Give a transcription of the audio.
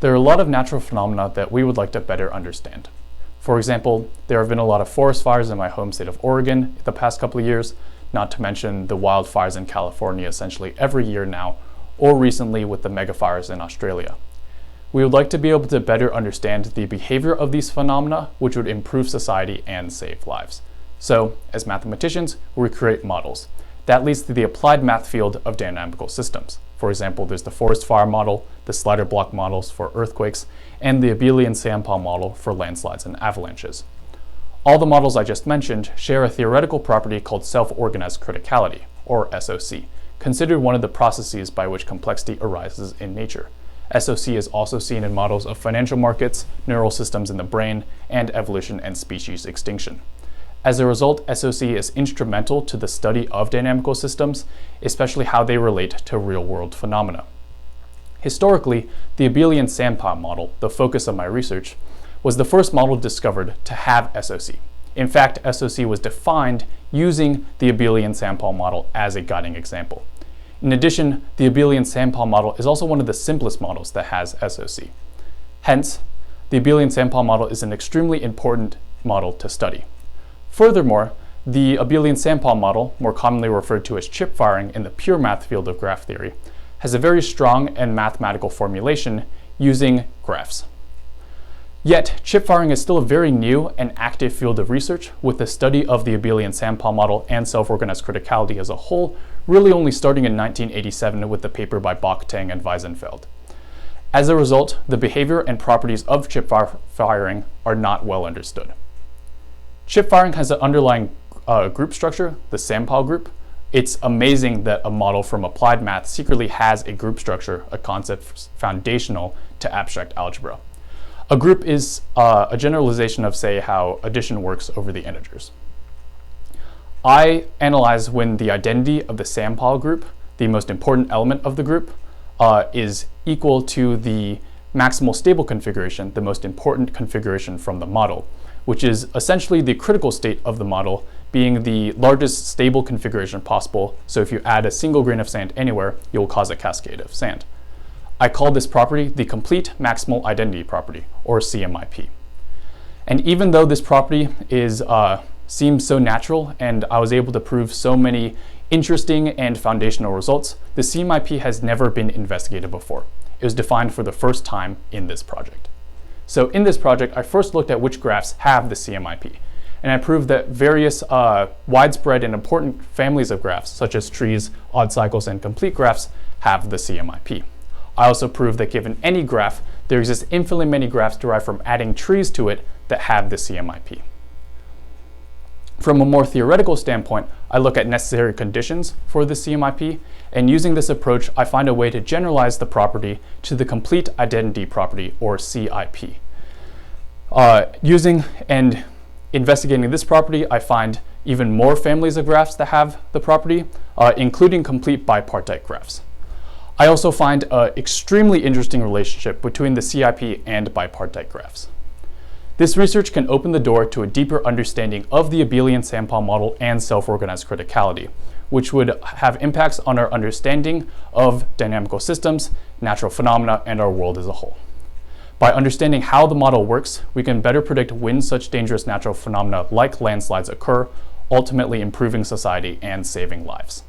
there are a lot of natural phenomena that we would like to better understand. For example, there have been a lot of forest fires in my home state of Oregon the past couple of years, not to mention the wildfires in California essentially every year now, or recently with the megafires in Australia. We would like to be able to better understand the behavior of these phenomena, which would improve society and save lives. So, as mathematicians, we create models. That leads to the applied math field of dynamical systems. For example, there's the forest fire model, the slider block models for earthquakes, and the abelian sandpile model for landslides and avalanches. All the models I just mentioned share a theoretical property called self-organized criticality, or SOC, considered one of the processes by which complexity arises in nature. SOC is also seen in models of financial markets, neural systems in the brain, and evolution and species extinction. As a result, SOC is instrumental to the study of dynamical systems, especially how they relate to real-world phenomena. Historically, the abelian sandpile model, the focus of my research, was the first model discovered to have SOC. In fact, SOC was defined using the abelian sandpile model as a guiding example. In addition, the abelian sandpile model is also one of the simplest models that has SOC. Hence, the abelian sandpile model is an extremely important model to study. Furthermore, the abelian sandpile model, more commonly referred to as chip firing in the pure math field of graph theory, has a very strong and mathematical formulation using graphs. Yet, chip firing is still a very new and active field of research, with the study of the abelian sandpile model and self-organized criticality as a whole really only starting in 1987 with the paper by Bach, Tang, and Wiesenfeld. As a result, the behavior and properties of chip firing are not well understood. Chip firing has an underlying group structure, the sandpile group. It's amazing that a model from applied math secretly has a group structure, a concept foundational to abstract algebra. A group is a generalization of, say, how addition works over the integers. I analyze when the identity of the sandpile group, the most important element of the group, is equal to the maximal stable configuration, the most important configuration from the model, which is essentially the critical state of the model being the largest stable configuration possible. So if you add a single grain of sand anywhere, you'll cause a cascade of sand. I call this property the complete maximal identity property, or CMIP. And even though this property seems so natural and I was able to prove so many interesting and foundational results, the CMIP has never been investigated before. It was defined for the first time in this project. So in this project, I first looked at which graphs have the CMIP, and I proved that various widespread and important families of graphs, such as trees, odd cycles, and complete graphs, have the CMIP. I also proved that given any graph, there exist infinitely many graphs derived from adding trees to it that have the CMIP. From a more theoretical standpoint, I look at necessary conditions for the CMIP, and using this approach, I find a way to generalize the property to the complete identity property, or CIP. Using and investigating this property, I find even more families of graphs that have the property, including complete bipartite graphs. I also find an extremely interesting relationship between the CIP and bipartite graphs. This research can open the door to a deeper understanding of the abelian sandpile model and self-organized criticality, which would have impacts on our understanding of dynamical systems, natural phenomena, and our world as a whole. By understanding how the model works, we can better predict when such dangerous natural phenomena like landslides occur, ultimately improving society and saving lives.